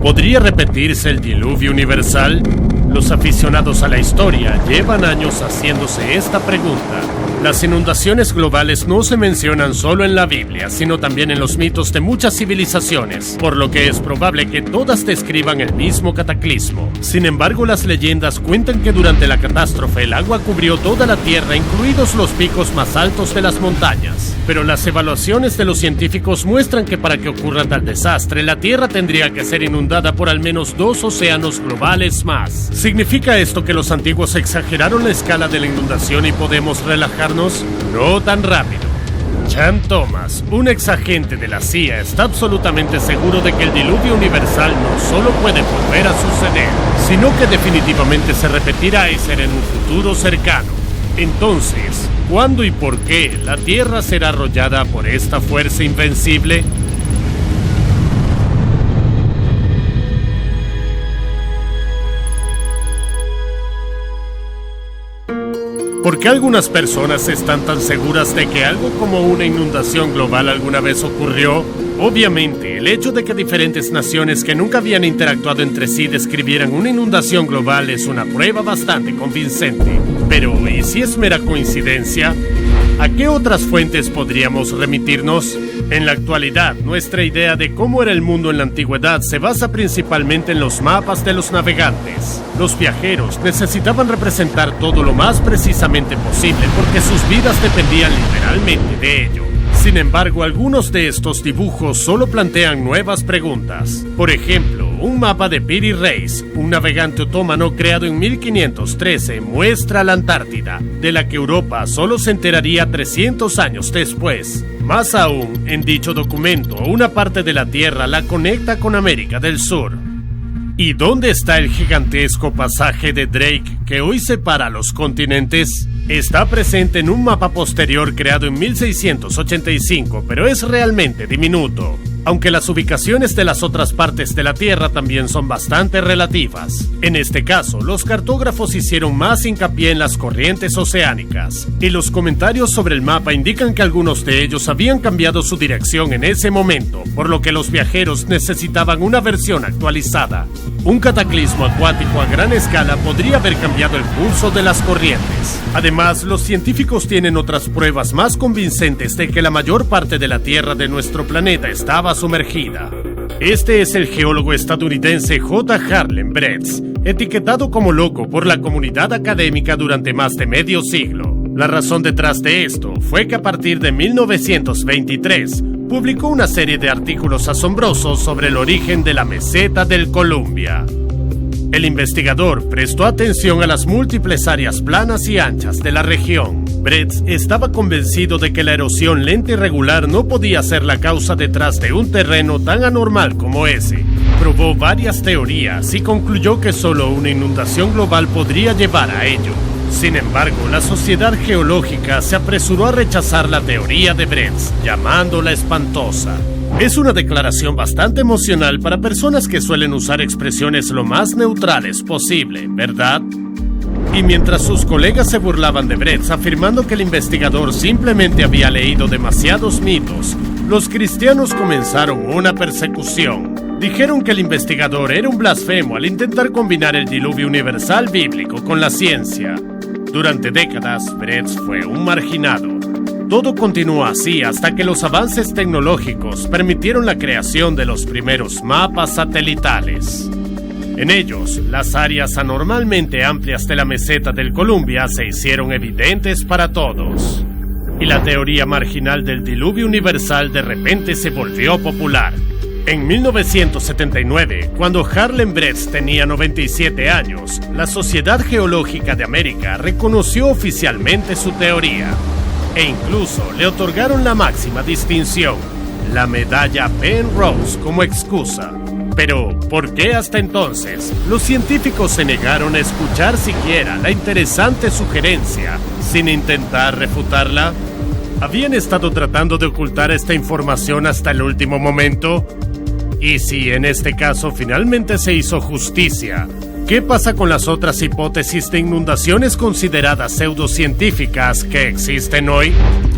¿Podría repetirse el diluvio universal? Los aficionados a la historia llevan años haciéndose esta pregunta. Las inundaciones globales no se mencionan solo en la Biblia, sino también en los mitos de muchas civilizaciones, por lo que es probable que todas describan el mismo cataclismo. Sin embargo, las leyendas cuentan que durante la catástrofe el agua cubrió toda la Tierra, incluidos los picos más altos de las montañas. Pero las evaluaciones de los científicos muestran que para que ocurra tal desastre, la Tierra tendría que ser inundada por al menos 2 océanos globales más. ¿Significa esto que los antiguos exageraron la escala de la inundación y podemos relajarnos? No tan rápido. Chan Thomas, un exagente de la CIA, está absolutamente seguro de que el diluvio universal no solo puede volver a suceder, sino que definitivamente se repetirá y será en un futuro cercano. Entonces, ¿cuándo y por qué la Tierra será arrollada por esta fuerza invencible? ¿Por qué algunas personas están tan seguras de que algo como una inundación global alguna vez ocurrió? Obviamente, el hecho de que diferentes naciones que nunca habían interactuado entre sí describieran una inundación global es una prueba bastante convincente. Pero, ¿y si es mera coincidencia? ¿A qué otras fuentes podríamos remitirnos? En la actualidad, nuestra idea de cómo era el mundo en la antigüedad se basa principalmente en los mapas de los navegantes. Los viajeros necesitaban representar todo lo más precisamente posible porque sus vidas dependían literalmente de ello. Sin embargo, algunos de estos dibujos solo plantean nuevas preguntas. Por ejemplo, un mapa de Piri Reis, un navegante otomano creado en 1513, muestra la Antártida, de la que Europa solo se enteraría 300 años después. Más aún, en dicho documento, una parte de la Tierra la conecta con América del Sur. ¿Y dónde está el gigantesco pasaje de Drake que hoy separa los continentes? Está presente en un mapa posterior creado en 1685, pero es realmente diminuto. Aunque las ubicaciones de las otras partes de la Tierra también son bastante relativas. En este caso, los cartógrafos hicieron más hincapié en las corrientes oceánicas, y los comentarios sobre el mapa indican que algunos de ellos habían cambiado su dirección en ese momento, por lo que los viajeros necesitaban una versión actualizada. Un cataclismo acuático a gran escala podría haber cambiado el curso de las corrientes. Además, los científicos tienen otras pruebas más convincentes de que la mayor parte de la Tierra de nuestro planeta estaba sumergida. Este es el geólogo estadounidense J. Harlen Bretz, etiquetado como loco por la comunidad académica durante más de medio siglo. La razón detrás de esto fue que a partir de 1923 publicó una serie de artículos asombrosos sobre el origen de la meseta del Columbia. El investigador prestó atención a las múltiples áreas planas y anchas de la región. Bretz estaba convencido de que la erosión lenta y regular no podía ser la causa detrás de un terreno tan anormal como ese. Probó varias teorías y concluyó que solo una inundación global podría llevar a ello. Sin embargo, la Sociedad Geológica se apresuró a rechazar la teoría de Bretz, llamándola espantosa. Es una declaración bastante emocional para personas que suelen usar expresiones lo más neutrales posible, ¿verdad? Y mientras sus colegas se burlaban de Bretz afirmando que el investigador simplemente había leído demasiados mitos, los cristianos comenzaron una persecución. Dijeron que el investigador era un blasfemo al intentar combinar el diluvio universal bíblico con la ciencia. Durante décadas, Bretz fue un marginado. Todo continuó así hasta que los avances tecnológicos permitieron la creación de los primeros mapas satelitales. En ellos, las áreas anormalmente amplias de la meseta del Columbia se hicieron evidentes para todos. Y la teoría marginal del diluvio universal de repente se volvió popular. En 1979, cuando Harlen Bretz tenía 97 años, la Sociedad Geológica de América reconoció oficialmente su teoría. E incluso le otorgaron la máxima distinción, la medalla Penrose, como excusa. Pero, ¿por qué hasta entonces los científicos se negaron a escuchar siquiera la interesante sugerencia sin intentar refutarla? ¿Habían estado tratando de ocultar esta información hasta el último momento? Y si en este caso finalmente se hizo justicia, ¿qué pasa con las otras hipótesis de inundaciones consideradas pseudocientíficas que existen hoy?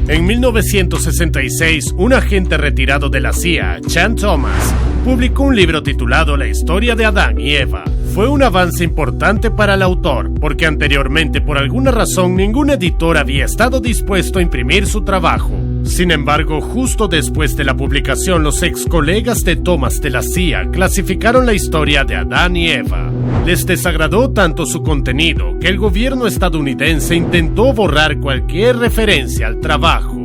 En 1966, un agente retirado de la CIA, Chan Thomas, publicó un libro titulado La historia de Adán y Eva. Fue un avance importante para el autor, porque anteriormente, por alguna razón, ningún editor había estado dispuesto a imprimir su trabajo. Sin embargo, justo después de la publicación, los ex colegas de Thomas de la CIA clasificaron la historia de Adán y Eva. Les desagradó tanto su contenido que el gobierno estadounidense intentó borrar cualquier referencia al trabajo.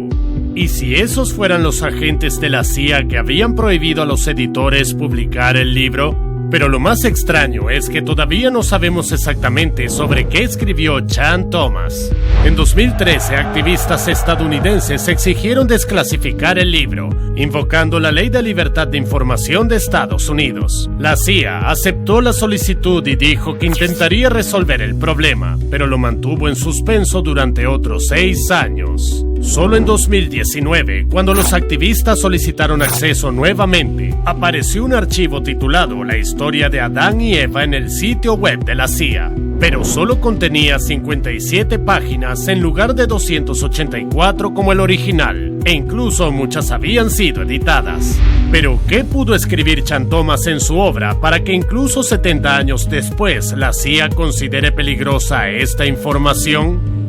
¿Y si esos fueran los agentes de la CIA que habían prohibido a los editores publicar el libro? Pero lo más extraño es que todavía no sabemos exactamente sobre qué escribió Chan Thomas. En 2013, activistas estadounidenses exigieron desclasificar el libro, invocando la Ley de Libertad de Información de Estados Unidos. La CIA aceptó la solicitud y dijo que intentaría resolver el problema, pero lo mantuvo en suspenso durante otros 6 años. Solo en 2019, cuando los activistas solicitaron acceso nuevamente, apareció un archivo titulado La historia de Adán y Eva en el sitio web de la CIA, pero solo contenía 57 páginas en lugar de 284 como el original, e incluso muchas habían sido editadas. Pero, ¿qué pudo escribir Chan Thomas en su obra para que incluso 70 años después la CIA considere peligrosa esta información?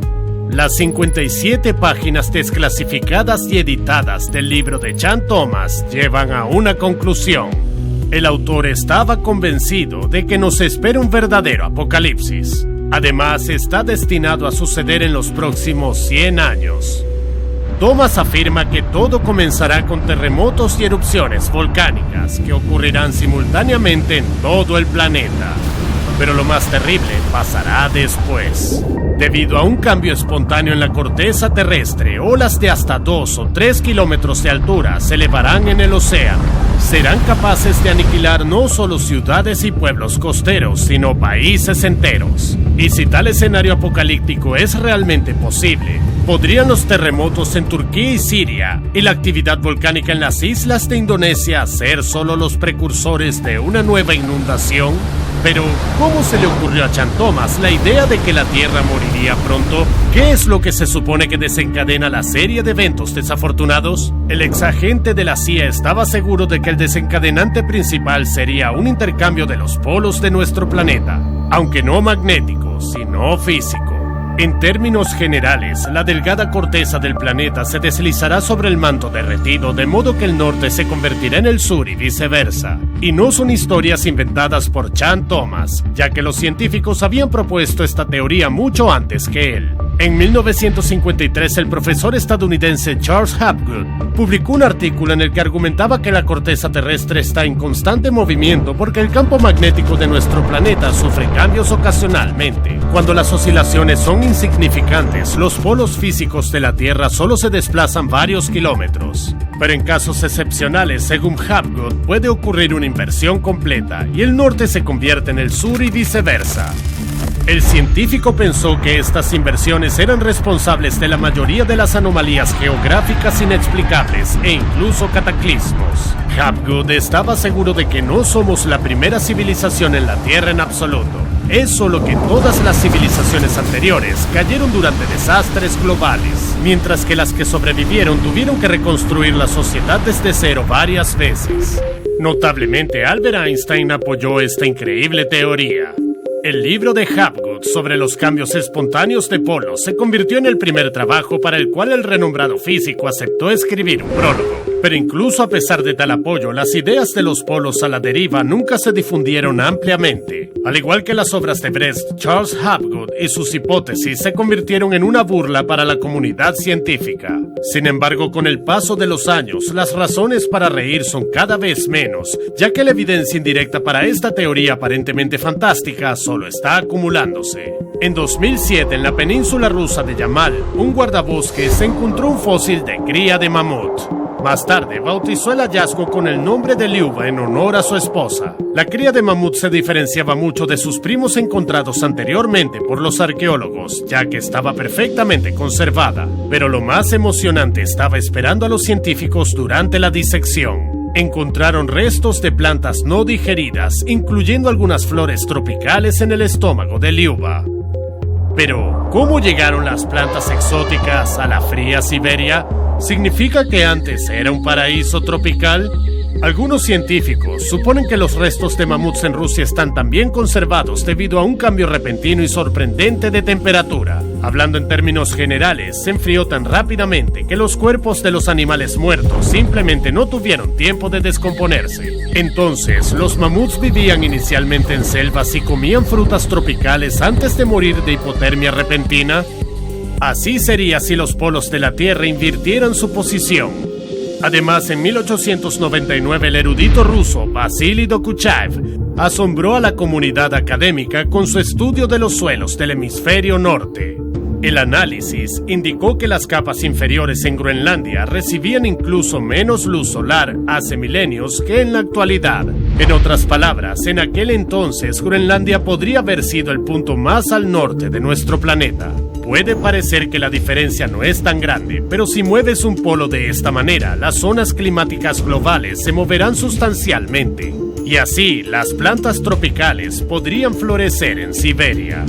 Las 57 páginas desclasificadas y editadas del libro de Chan Thomas llevan a una conclusión. El autor estaba convencido de que nos espera un verdadero apocalipsis. Además, está destinado a suceder en los próximos 100 años. Thomas afirma que todo comenzará con terremotos y erupciones volcánicas que ocurrirán simultáneamente en todo el planeta. Pero lo más terrible pasará después. Debido a un cambio espontáneo en la corteza terrestre, olas de hasta 2 o 3 kilómetros de altura se elevarán en el océano. Serán capaces de aniquilar no solo ciudades y pueblos costeros, sino países enteros. Y si tal escenario apocalíptico es realmente posible, ¿podrían los terremotos en Turquía y Siria y la actividad volcánica en las islas de Indonesia ser solo los precursores de una nueva inundación? Pero, ¿cómo se le ocurrió a Chan Thomas la idea de que la Tierra moriría pronto? ¿Qué es lo que se supone que desencadena la serie de eventos desafortunados? El exagente de la CIA estaba seguro de que el desencadenante principal sería un intercambio de los polos de nuestro planeta, aunque no magnético, sino físico. En términos generales, la delgada corteza del planeta se deslizará sobre el manto derretido, de modo que el norte se convertirá en el sur y viceversa. Y no son historias inventadas por Chan Thomas, ya que los científicos habían propuesto esta teoría mucho antes que él. En 1953, el profesor estadounidense Charles Hapgood publicó un artículo en el que argumentaba que la corteza terrestre está en constante movimiento porque el campo magnético de nuestro planeta sufre cambios ocasionalmente. Cuando las oscilaciones son insignificantes, los polos físicos de la Tierra solo se desplazan varios kilómetros. Pero en casos excepcionales, según Hapgood, puede ocurrir una inversión completa y el norte se convierte en el sur y viceversa. El científico pensó que estas inversiones eran responsables de la mayoría de las anomalías geográficas inexplicables e incluso cataclismos. Hapgood estaba seguro de que no somos la primera civilización en la Tierra en absoluto. Es solo que todas las civilizaciones anteriores cayeron durante desastres globales, mientras que las que sobrevivieron tuvieron que reconstruir la sociedad desde cero varias veces. Notablemente, Albert Einstein apoyó esta increíble teoría. El libro de Hapgood sobre los cambios espontáneos de polos se convirtió en el primer trabajo para el cual el renombrado físico aceptó escribir un prólogo. Pero incluso a pesar de tal apoyo, las ideas de los polos a la deriva nunca se difundieron ampliamente. Al igual que las obras de Brest, Charles Hapgood y sus hipótesis se convirtieron en una burla para la comunidad científica. Sin embargo, con el paso de los años, las razones para reír son cada vez menos, ya que la evidencia indirecta para esta teoría aparentemente fantástica solo está acumulándose. En 2007, en la península rusa de Yamal, un guardabosques encontró un fósil de cría de mamut. Más tarde, bautizó el hallazgo con el nombre de Liuba en honor a su esposa. La cría de mamut se diferenciaba mucho de sus primos encontrados anteriormente por los arqueólogos, ya que estaba perfectamente conservada. Pero lo más emocionante estaba esperando a los científicos durante la disección. Encontraron restos de plantas no digeridas, incluyendo algunas flores tropicales en el estómago de Liuba. Pero, ¿cómo llegaron las plantas exóticas a la fría Siberia? ¿Significa que antes era un paraíso tropical? Algunos científicos suponen que los restos de mamuts en Rusia están también conservados debido a un cambio repentino y sorprendente de temperatura. Hablando en términos generales, se enfrió tan rápidamente que los cuerpos de los animales muertos simplemente no tuvieron tiempo de descomponerse. Entonces, los mamuts vivían inicialmente en selvas y comían frutas tropicales antes de morir de hipotermia repentina. Así sería si los polos de la Tierra invirtieran su posición. Además, en 1899 el erudito ruso Vasily Dokuchaev asombró a la comunidad académica con su estudio de los suelos del hemisferio norte. El análisis indicó que las capas inferiores en Groenlandia recibían incluso menos luz solar hace milenios que en la actualidad. En otras palabras, en aquel entonces Groenlandia podría haber sido el punto más al norte de nuestro planeta. Puede parecer que la diferencia no es tan grande, pero si mueves un polo de esta manera, las zonas climáticas globales se moverán sustancialmente. Y así, las plantas tropicales podrían florecer en Siberia.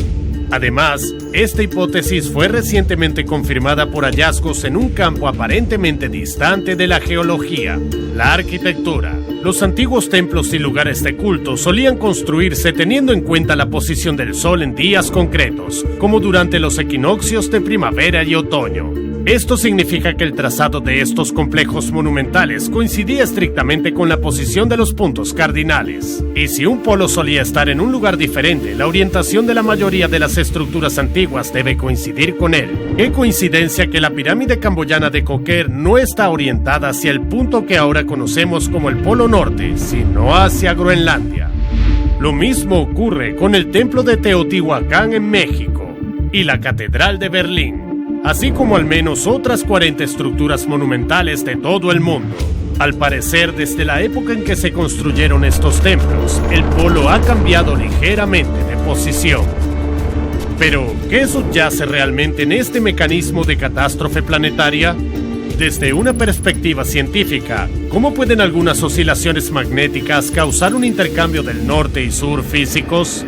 Además, esta hipótesis fue recientemente confirmada por hallazgos en un campo aparentemente distante de la geología, la arquitectura. Los antiguos templos y lugares de culto solían construirse teniendo en cuenta la posición del sol en días concretos, como durante los equinoccios de primavera y otoño. Esto significa que el trazado de estos complejos monumentales coincidía estrictamente con la posición de los puntos cardinales. Y si un polo solía estar en un lugar diferente, la orientación de la mayoría de las estructuras antiguas debe coincidir con él. ¡Qué coincidencia que la pirámide camboyana de Koker no está orientada hacia el punto que ahora conocemos como el Polo Norte, sino hacia Groenlandia! Lo mismo ocurre con el templo de Teotihuacán en México y la Catedral de Berlín, así como al menos otras 40 estructuras monumentales de todo el mundo. Al parecer, desde la época en que se construyeron estos templos, el polo ha cambiado ligeramente de posición. Pero, ¿qué subyace realmente en este mecanismo de catástrofe planetaria? Desde una perspectiva científica, ¿cómo pueden algunas oscilaciones magnéticas causar un intercambio del norte y sur físicos?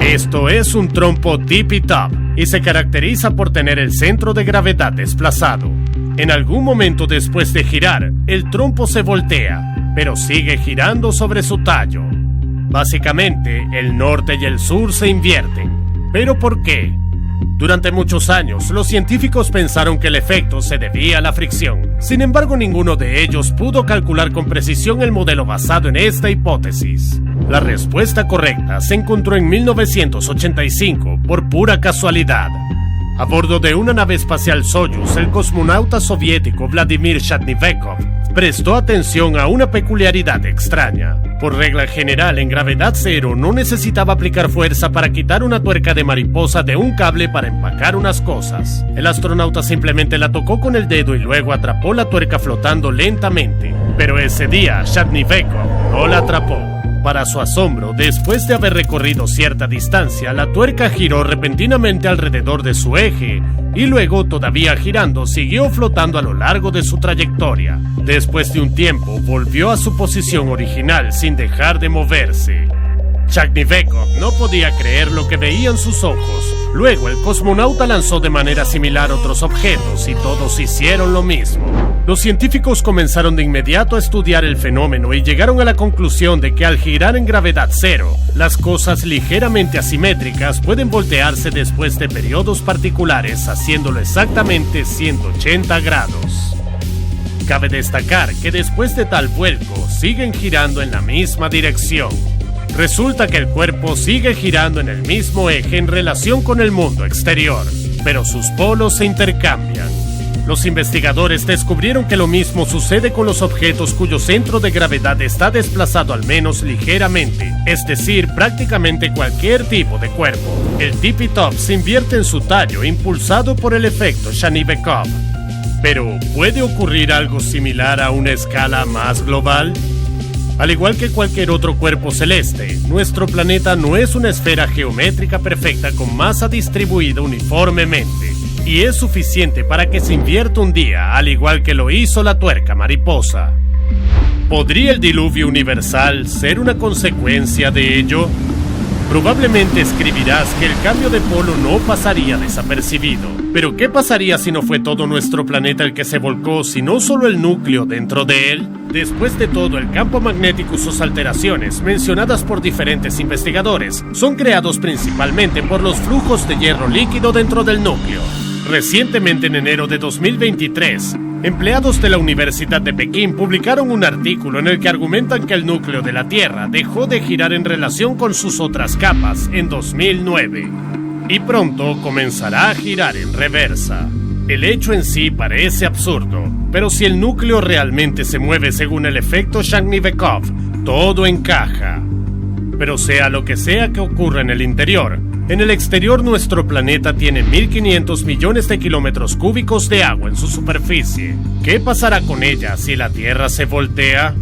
Esto es un trompo tippy-top y se caracteriza por tener el centro de gravedad desplazado. En algún momento después de girar, el trompo se voltea, pero sigue girando sobre su tallo. Básicamente, el norte y el sur se invierten. ¿Pero por qué? Durante muchos años, los científicos pensaron que el efecto se debía a la fricción. Sin embargo, ninguno de ellos pudo calcular con precisión el modelo basado en esta hipótesis. La respuesta correcta se encontró en 1985 por pura casualidad. A bordo de una nave espacial Soyuz, el cosmonauta soviético Vladimir Shadnivenkov prestó atención a una peculiaridad extraña. Por regla general, en gravedad cero no necesitaba aplicar fuerza para quitar una tuerca de mariposa de un cable para empacar unas cosas. El astronauta simplemente la tocó con el dedo y luego atrapó la tuerca flotando lentamente. Pero ese día, Shadnivenkov no la atrapó. Para su asombro, después de haber recorrido cierta distancia, la tuerca giró repentinamente alrededor de su eje y luego, todavía girando, siguió flotando a lo largo de su trayectoria. Después de un tiempo, volvió a su posición original sin dejar de moverse. Shadnivenkov no podía creer lo que veían sus ojos. Luego, el cosmonauta lanzó de manera similar otros objetos y todos hicieron lo mismo. Los científicos comenzaron de inmediato a estudiar el fenómeno y llegaron a la conclusión de que al girar en gravedad cero, las cosas ligeramente asimétricas pueden voltearse después de periodos particulares, haciéndolo exactamente 180 grados. Cabe destacar que después de tal vuelco, siguen girando en la misma dirección. Resulta que el cuerpo sigue girando en el mismo eje en relación con el mundo exterior, pero sus polos se intercambian. Los investigadores descubrieron que lo mismo sucede con los objetos cuyo centro de gravedad está desplazado al menos ligeramente, es decir, prácticamente cualquier tipo de cuerpo. El tippy-top se invierte en su tallo impulsado por el efecto Shadnivenkov. Pero, ¿puede ocurrir algo similar a una escala más global? Al igual que cualquier otro cuerpo celeste, nuestro planeta no es una esfera geométrica perfecta con masa distribuida uniformemente, y es suficiente para que se invierta un día, al igual que lo hizo la tuerca mariposa. ¿Podría el diluvio universal ser una consecuencia de ello? Probablemente escribirás que el cambio de polo no pasaría desapercibido. Pero ¿qué pasaría si no fue todo nuestro planeta el que se volcó, sino solo el núcleo dentro de él? Después de todo, el campo magnético y sus alteraciones, mencionadas por diferentes investigadores, son creados principalmente por los flujos de hierro líquido dentro del núcleo. Recientemente, en enero de 2023, empleados de la Universidad de Pekín publicaron un artículo en el que argumentan que el núcleo de la Tierra dejó de girar en relación con sus otras capas en 2009 y pronto comenzará a girar en reversa. El hecho en sí parece absurdo, pero si el núcleo realmente se mueve según el efecto Shangnivenkov, todo encaja. Pero sea lo que sea que ocurra en el interior, en el exterior nuestro planeta tiene 1.500 millones de kilómetros cúbicos de agua en su superficie. ¿Qué pasará con ella si la Tierra se voltea?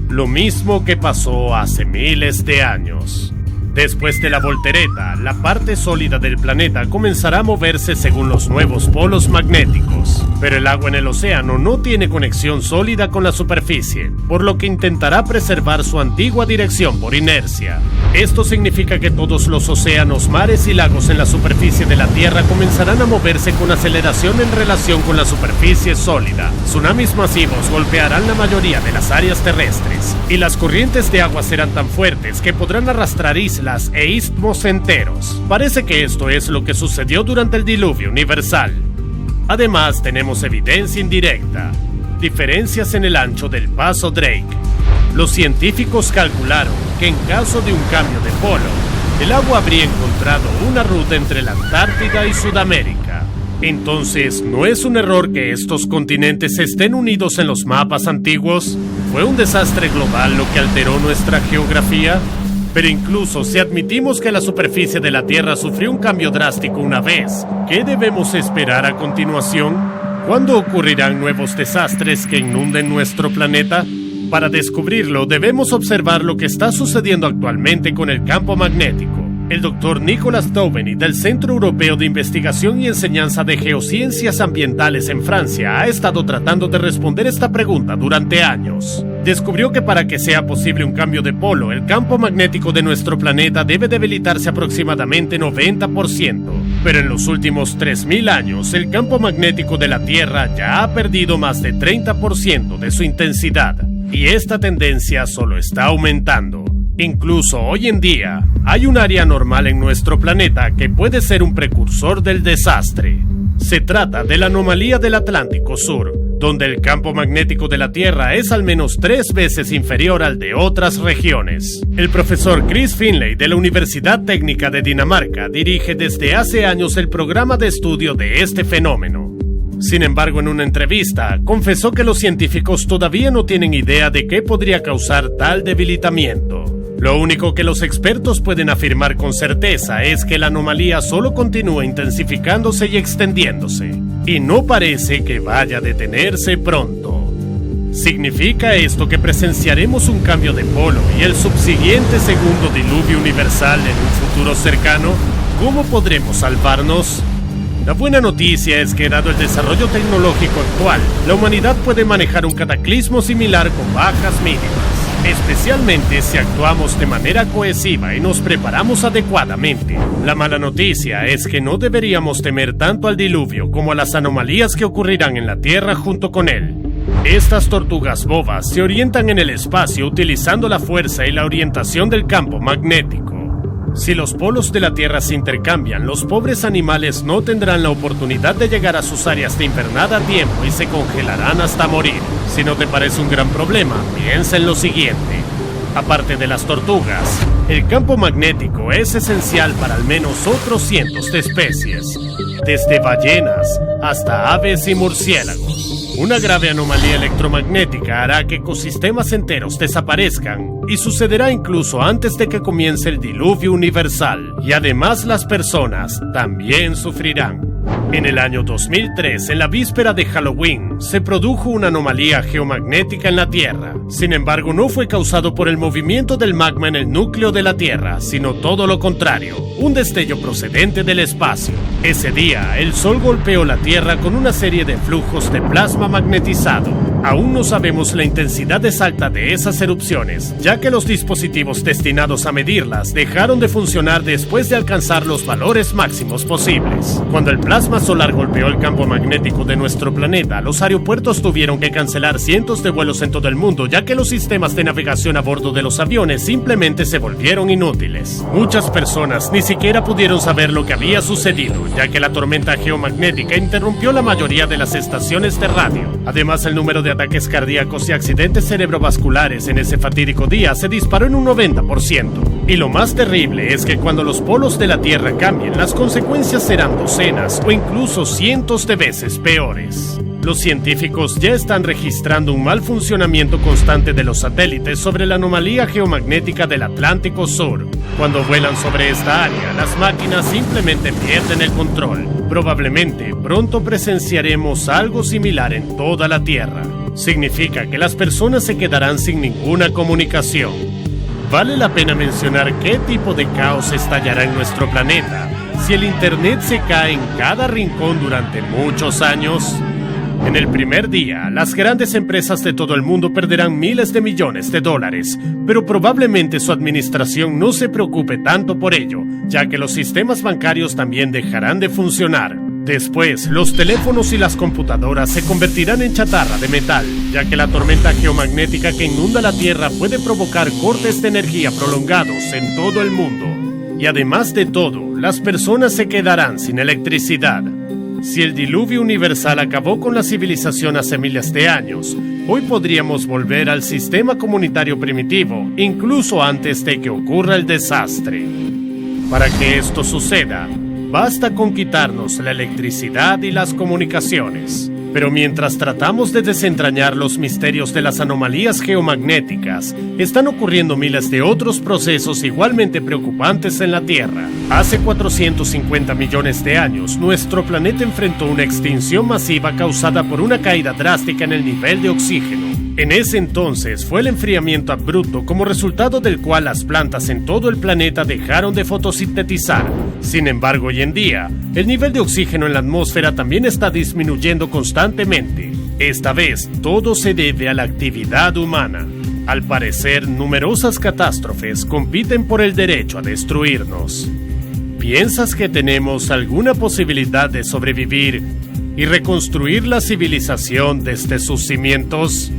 Lo mismo que pasó hace miles de años. Después de la voltereta, la parte sólida del planeta comenzará a moverse según los nuevos polos magnéticos. Pero el agua en el océano no tiene conexión sólida con la superficie, por lo que intentará preservar su antigua dirección por inercia. Esto significa que todos los océanos, mares y lagos en la superficie de la Tierra comenzarán a moverse con aceleración en relación con la superficie sólida. Tsunamis masivos golpearán la mayoría de las áreas terrestres, y las corrientes de agua serán tan fuertes que podrán arrastrar islas e istmos enteros. Parece que esto es lo que sucedió durante el diluvio universal. Además, tenemos evidencia indirecta: diferencias en el ancho del paso Drake. Los científicos calcularon que en caso de un cambio de polo, el agua habría encontrado una ruta entre la Antártida y Sudamérica. Entonces, ¿no es un error que estos continentes estén unidos en los mapas antiguos? ¿Fue un desastre global lo que alteró nuestra geografía? Pero incluso si admitimos que la superficie de la Tierra sufrió un cambio drástico una vez, ¿qué debemos esperar a continuación? ¿Cuándo ocurrirán nuevos desastres que inunden nuestro planeta? Para descubrirlo, debemos observar lo que está sucediendo actualmente con el campo magnético. El doctor Nicolas Taubeny del Centro Europeo de Investigación y Enseñanza de Geociencias Ambientales en Francia ha estado tratando de responder esta pregunta durante años. Descubrió que para que sea posible un cambio de polo, el campo magnético de nuestro planeta debe debilitarse aproximadamente 90%. Pero en los últimos 3.000 años, el campo magnético de la Tierra ya ha perdido más de 30% de su intensidad. Y esta tendencia solo está aumentando. Incluso hoy en día, hay un área normal en nuestro planeta que puede ser un precursor del desastre. Se trata de la anomalía del Atlántico Sur, donde el campo magnético de la Tierra es al menos 3 veces inferior al de otras regiones. El profesor Chris Finlay de la Universidad Técnica de Dinamarca dirige desde hace años el programa de estudio de este fenómeno. Sin embargo, en una entrevista, confesó que los científicos todavía no tienen idea de qué podría causar tal debilitamiento. Lo único que los expertos pueden afirmar con certeza es que la anomalía solo continúa intensificándose y extendiéndose, y no parece que vaya a detenerse pronto. ¿Significa esto que presenciaremos un cambio de polo y el subsiguiente segundo diluvio universal en un futuro cercano? ¿Cómo podremos salvarnos? La buena noticia es que, dado el desarrollo tecnológico actual, la humanidad puede manejar un cataclismo similar con bajas mínimas, especialmente si actuamos de manera cohesiva y nos preparamos adecuadamente. La mala noticia es que no deberíamos temer tanto al diluvio como a las anomalías que ocurrirán en la Tierra junto con él. Estas tortugas bobas se orientan en el espacio utilizando la fuerza y la orientación del campo magnético. Si los polos de la Tierra se intercambian, los pobres animales no tendrán la oportunidad de llegar a sus áreas de invernada a tiempo y se congelarán hasta morir. Si no te parece un gran problema, piensa en lo siguiente. Aparte de las tortugas, el campo magnético es esencial para al menos otros cientos de especies, desde ballenas hasta aves y murciélagos. Una grave anomalía electromagnética hará que ecosistemas enteros desaparezcan, y sucederá incluso antes de que comience el diluvio universal. Y además las personas también sufrirán. En el año 2003, en la víspera de Halloween, se produjo una anomalía geomagnética en la Tierra. Sin embargo, no fue causado por el movimiento del magma en el núcleo de la Tierra, sino todo lo contrario, un destello procedente del espacio. Ese día, el Sol golpeó la Tierra con una serie de flujos de plasma magnetizado. Aún no sabemos la intensidad exacta de esas erupciones, ya que los dispositivos destinados a medirlas dejaron de funcionar después de alcanzar los valores máximos posibles. Cuando el plasma solar golpeó el campo magnético de nuestro planeta, los aeropuertos tuvieron que cancelar cientos de vuelos en todo el mundo, ya que los sistemas de navegación a bordo de los aviones simplemente se volvieron inútiles. Muchas personas ni siquiera pudieron saber lo que había sucedido, ya que la tormenta geomagnética interrumpió la mayoría de las estaciones de radio. Además, el número de ataques cardíacos y accidentes cerebrovasculares en ese fatídico día se disparó en un 90%. Y lo más terrible es que cuando los polos de la Tierra cambien, las consecuencias serán docenas o incluso cientos de veces peores. Los científicos ya están registrando un mal funcionamiento constante de los satélites sobre la anomalía geomagnética del Atlántico Sur. Cuando vuelan sobre esta área, las máquinas simplemente pierden el control. Probablemente pronto presenciaremos algo similar en toda la Tierra. Significa que las personas se quedarán sin ninguna comunicación. Vale la pena mencionar qué tipo de caos estallará en nuestro planeta si el Internet se cae en cada rincón durante muchos años. En el primer día, las grandes empresas de todo el mundo perderán miles de millones de dólares, pero probablemente su administración no se preocupe tanto por ello, ya que los sistemas bancarios también dejarán de funcionar. Después, los teléfonos y las computadoras se convertirán en chatarra de metal, ya que la tormenta geomagnética que inunda la Tierra puede provocar cortes de energía prolongados en todo el mundo. Y además de todo, las personas se quedarán sin electricidad. Si el diluvio universal acabó con la civilización hace miles de años, hoy podríamos volver al sistema comunitario primitivo, incluso antes de que ocurra el desastre. Para que esto suceda, basta con quitarnos la electricidad y las comunicaciones. Pero mientras tratamos de desentrañar los misterios de las anomalías geomagnéticas, están ocurriendo miles de otros procesos igualmente preocupantes en la Tierra. Hace 450 millones de años, nuestro planeta enfrentó una extinción masiva causada por una caída drástica en el nivel de oxígeno. En ese entonces fue el enfriamiento abrupto, como resultado del cual las plantas en todo el planeta dejaron de fotosintetizar. Sin embargo, hoy en día, el nivel de oxígeno en la atmósfera también está disminuyendo constantemente. Esta vez, todo se debe a la actividad humana. Al parecer, numerosas catástrofes compiten por el derecho a destruirnos. ¿Piensas que tenemos alguna posibilidad de sobrevivir y reconstruir la civilización desde sus cimientos?